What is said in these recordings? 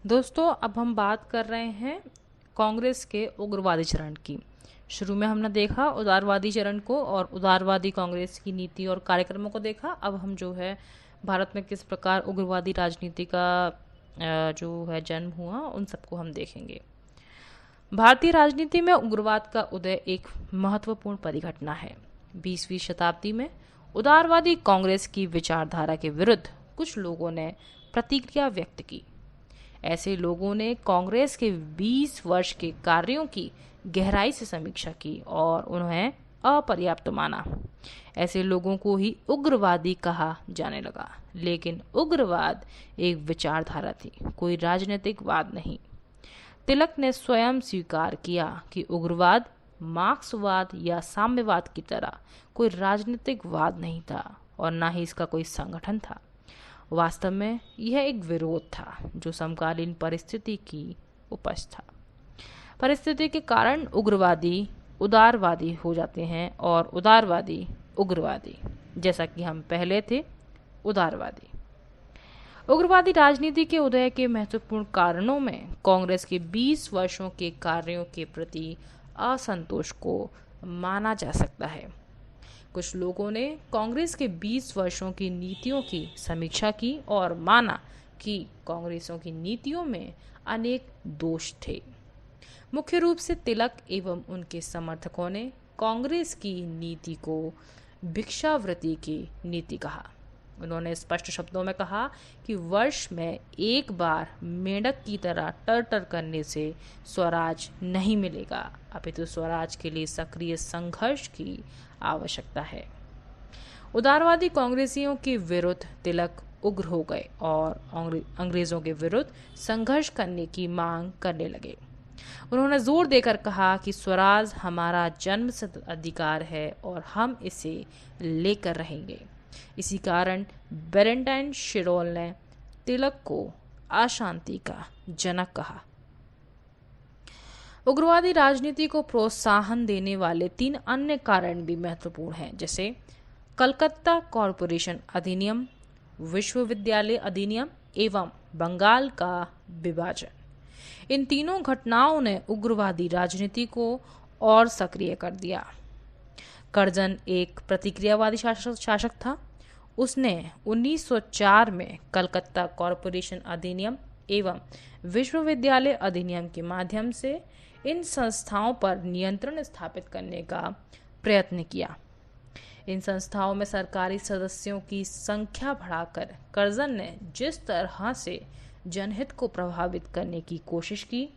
दोस्तों, अब हम बात कर रहे हैं कांग्रेस के उग्रवादी चरण की। शुरू में हमने देखा उदारवादी चरण को और उदारवादी कांग्रेस की नीति और कार्यक्रमों को देखा। अब हम जो है भारत में किस प्रकार उग्रवादी राजनीति का जो है जन्म हुआ, उन सबको हम देखेंगे। भारतीय राजनीति में उग्रवाद का उदय एक महत्वपूर्ण परिघटना है। 20वीं शताब्दी में उदारवादी कांग्रेस की विचारधारा के विरुद्ध कुछ लोगों ने प्रतिक्रिया व्यक्त की। ऐसे लोगों ने कांग्रेस के 20 वर्ष के कार्यों की गहराई से समीक्षा की और उन्हें अपर्याप्त माना। ऐसे लोगों को ही उग्रवादी कहा जाने लगा। लेकिन उग्रवाद एक विचारधारा थी, कोई राजनीतिक वाद नहीं। तिलक ने स्वयं स्वीकार किया कि उग्रवाद मार्क्सवाद या साम्यवाद की तरह कोई राजनीतिक वाद नहीं था और न ही इसका कोई संगठन था। वास्तव में यह एक विरोध था जो समकालीन परिस्थिति की उपज था। परिस्थिति के कारण उग्रवादी उदारवादी हो जाते हैं और उदारवादी उग्रवादी, जैसा कि हम पहले थे उदारवादी। उग्रवादी राजनीति के उदय के महत्वपूर्ण कारणों में कांग्रेस के 20 वर्षों के कार्यों के प्रति असंतोष को माना जा सकता है। कुछ लोगों ने कांग्रेस के 20 वर्षों की नीतियों की समीक्षा की और माना कि कांग्रेसों की नीतियों में अनेक दोष थे। मुख्य रूप से तिलक एवं उनके समर्थकों ने कांग्रेस की नीति को भिक्षावृत्ति की नीति कहा। उन्होंने स्पष्ट शब्दों में कहा कि वर्ष में एक बार मेंढक की तरह टर करने से स्वराज नहीं मिलेगा, अपितु स्वराज के लिए सक्रिय संघर्ष की आवश्यकता है। उदारवादी कांग्रेसियों के विरुद्ध तिलक उग्र हो गए और अंग्रेजों के विरुद्ध संघर्ष करने की मांग करने लगे। उन्होंने जोर देकर कहा कि स्वराज हमारा जन्मसिद्ध अधिकार है और हम इसे लेकर रहेंगे। इसी कारण बेरेंटाइन शिरोल ने तिलक को अशांति का जनक कहा। उग्रवादी राजनीति को प्रोत्साहन देने वाले 3 अन्य कारण भी महत्वपूर्ण हैं, जैसे कलकत्ता कॉरपोरेशन अधिनियम, विश्वविद्यालय अधिनियम एवं बंगाल का विभाजन। इन तीनों घटनाओं ने उग्रवादी राजनीति को और सक्रिय कर दिया। कर्जन एक प्रतिक्रियावादी शासक था। उसने 1904 में कलकत्ता कॉरपोरेशन अधिनियम एवं विश्वविद्यालय अधिनियम के माध्यम से इन संस्थाओं पर नियंत्रण स्थापित करने का प्रयत्न किया। इन संस्थाओं में सरकारी सदस्यों की संख्या बढ़ाकर कर्जन ने जिस तरह से जनहित को प्रभावित करने की कोशिश की,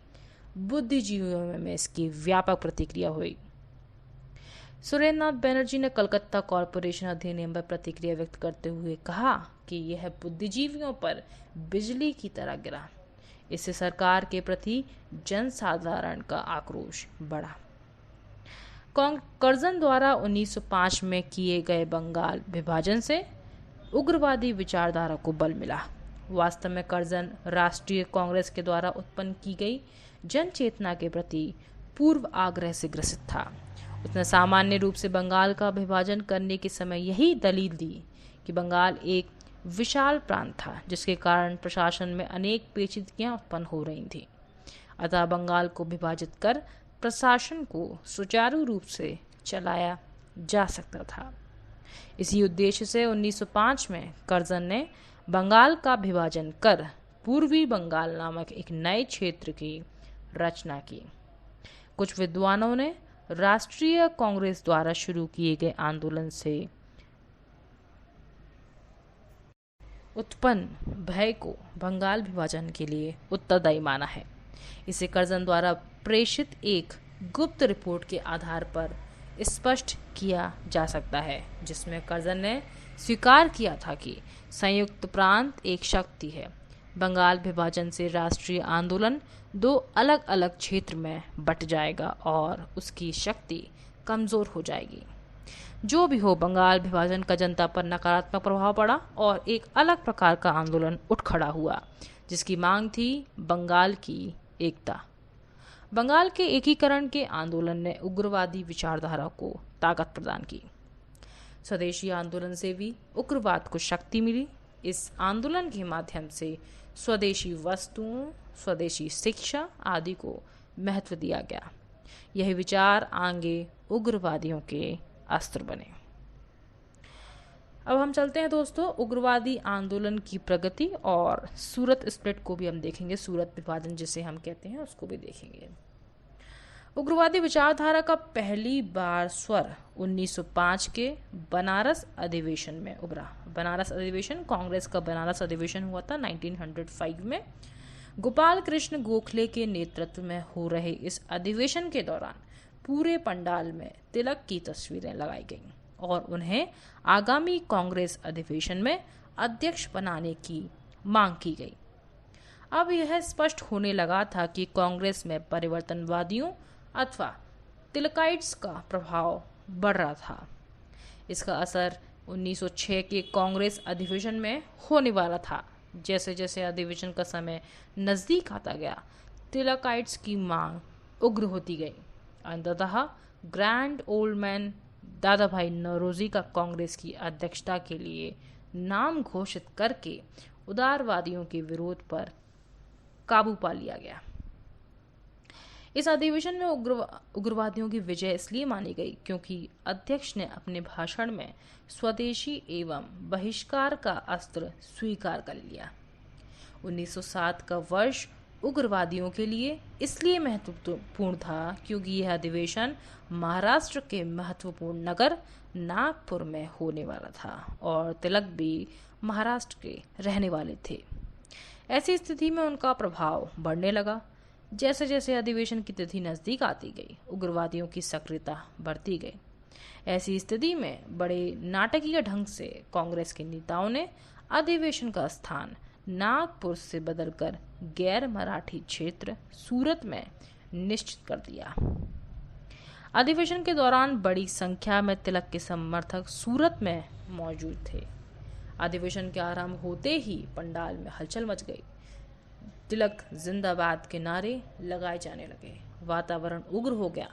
बुद्धिजीवियों में इसकी व्यापक प्रतिक्रिया हुई। सुरेंद्र नाथ बनर्जी ने कलकत्ता कॉरपोरेशन अधिनियम पर प्रतिक्रिया व्यक्त करते हुए कहा कि यह बुद्धिजीवियों पर बिजली की तरह गिरा। इससे सरकार के प्रति जनसाधारण का आक्रोश बढ़ा। कर्जन द्वारा 1905 में किए गए बंगाल विभाजन से उग्रवादी विचारधारा को बल मिला। वास्तव में कर्जन राष्ट्रीय कांग्रेस के द्वारा उत्पन्न की गई जन चेतना के प्रति पूर्व आग्रह से ग्रसित था। उसने सामान्य रूप से बंगाल का विभाजन करने के समय यही दलील दी कि बंगाल एक विशाल प्रांत था जिसके कारण प्रशासन में अनेक पेचीदगियां उत्पन्न हो रही थी। अतः बंगाल को विभाजित कर प्रशासन को सुचारू रूप से चलाया जा सकता था। इसी उद्देश्य से 1905 में कर्जन ने बंगाल का विभाजन कर पूर्वी बंगाल नामक एक नए क्षेत्र की रचना की। कुछ विद्वानों ने राष्ट्रीय कांग्रेस द्वारा शुरू किए गए आंदोलन से उत्पन्न भय को बंगाल विभाजन के लिए उत्तरदायी माना है। इसे कर्जन द्वारा प्रेषित एक गुप्त रिपोर्ट के आधार पर स्पष्ट किया जा सकता है, जिसमें कर्जन ने स्वीकार किया था कि संयुक्त प्रांत एक शक्ति है। बंगाल विभाजन से राष्ट्रीय आंदोलन 2 अलग अलग क्षेत्र में बट जाएगा और उसकी शक्ति कमजोर हो जाएगी। जो भी हो, बंगाल विभाजन का जनता पर नकारात्मक प्रभाव पड़ा और एक अलग प्रकार का आंदोलन उठ खड़ा हुआ जिसकी मांग थी बंगाल की एकता। बंगाल के एकीकरण के आंदोलन ने उग्रवादी विचारधारा को ताकत प्रदान की। स्वदेशी आंदोलन से भी उग्रवाद को शक्ति मिली। इस आंदोलन के माध्यम से स्वदेशी वस्तुओं, स्वदेशी शिक्षा आदि को महत्व दिया गया। यही विचार आगे उग्रवादियों के अस्त्र बने। अब हम चलते हैं दोस्तों उग्रवादी आंदोलन की प्रगति और सूरत स्प्लिट को भी हम देखेंगे, सूरत विभाजन जिसे हम कहते हैं उसको भी देखेंगे। उग्रवादी विचारधारा का पहली बार स्वर 1905 के बनारस अधिवेशन में उभरा। बनारस अधिवेशन, कांग्रेस का बनारस अधिवेशन हुआ था 1905 में। गोपाल कृष्ण गोखले के नेतृत्व में हो रहे इस अधिवेशन के दौरान पूरे पंडाल में तिलक की तस्वीरें लगाई गईं और उन्हें आगामी कांग्रेस अधिवेशन में अध्यक्ष बनाने की मांग की गई। अब यह स्पष्ट होने लगा था कि कांग्रेस में परिवर्तनवादियों अथवा तिलकाइट्स का प्रभाव बढ़ रहा था। इसका असर 1906 के कांग्रेस अधिवेशन में होने वाला था। जैसे जैसे अधिवेशन का समय नजदीक आता गया, तिलकाइट्स की मांग उग्र होती गई। अंततः ग्रैंड ओल्ड मैन दादा भाई नौरोजी का कांग्रेस की अध्यक्षता के लिए नाम घोषित करके उदारवादियों के विरोध पर काबू पा लिया गया। इस अधिवेशन में उग्रवादियों की विजय इसलिए मानी गई क्योंकि अध्यक्ष ने अपने भाषण में स्वदेशी एवं बहिष्कार का अस्त्र स्वीकार कर लिया। 1907 का वर्ष उग्रवादियों के लिए इसलिए महत्वपूर्ण था क्योंकि यह अधिवेशन महाराष्ट्र के महत्वपूर्ण नगर नागपुर में होने वाला था और तिलक भी महाराष्ट्र के रहने वाले थे। ऐसी स्थिति में उनका प्रभाव बढ़ने लगा। जैसे जैसे अधिवेशन की तिथि नजदीक आती गई, उग्रवादियों की सक्रियता बढ़ती गई। ऐसी स्थिति में बड़े नाटकीय ढंग से कांग्रेस के नेताओं ने अधिवेशन का स्थान नागपुर से बदलकर गैर मराठी क्षेत्र सूरत में निश्चित कर दिया। अधिवेशन के दौरान बड़ी संख्या में तिलक के समर्थक सूरत में मौजूद थे। अधिवेशन के आरंभ होते ही पंडाल में हलचल मच गई। तिलक जिंदाबाद के नारे लगाए जाने लगे। वातावरण उग्र हो गया।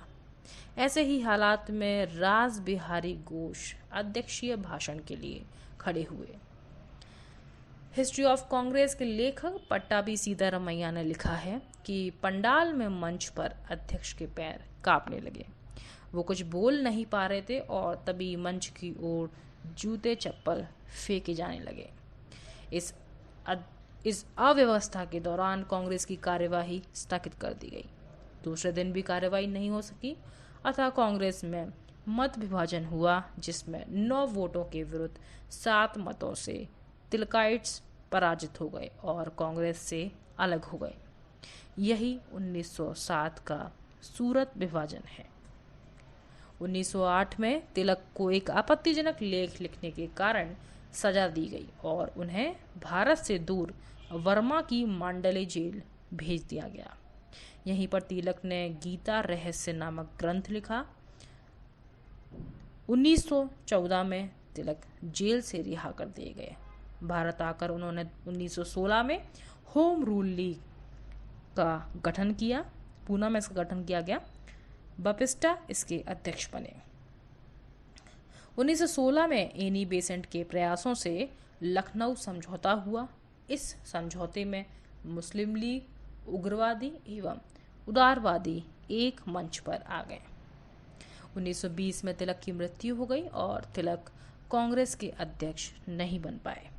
ऐसे ही हालात में राज बिहारी घोष अध्यक्षीय भाषण के लिए खड़े हुए। हिस्ट्री ऑफ कांग्रेस के लेखक पट्टाभी सीतारामैया ने लिखा है कि पंडाल में मंच पर अध्यक्ष के पैर कांपने लगे। वो कुछ बोल नहीं पा रहे थे और तभी मंच की ओर जूते चप्पल फेंके जाने लगे। इस अव्यवस्था के दौरान कांग्रेस की कार्यवाही स्थगित कर दी गई। दूसरे दिन भी कार्यवाही नहीं हो सकी, अतः कांग्रेस में मत विभाजन हुआ जिसमें 9 वोटों के विरुद्ध 7 मतों से तिलकाइट्स पराजित हो गए और कांग्रेस से अलग हो गए। यही 1907 का सूरत विभाजन है। 1908 में तिलक को एक आपत्तिजनक लेख लिखने के कारण सजा दी गई और उन्हें भारत से दूर वर्मा की मांडले जेल भेज दिया गया। यहीं पर तिलक ने गीता रहस्य नामक ग्रंथ लिखा। 1914 में तिलक जेल से रिहा कर दिए गए। भारत आकर उन्होंने 1916 में होम रूल लीग का गठन किया। पूना में इसका गठन किया गया। बपिस्टा इसके अध्यक्ष बने। 1916 में एनी बेसेंट के प्रयासों से लखनऊ समझौता हुआ। इस समझौते में मुस्लिम लीग, उग्रवादी एवं उदारवादी एक मंच पर आ गए। 1920 में तिलक की मृत्यु हो गई और तिलक कांग्रेस के अध्यक्ष नहीं बन पाए।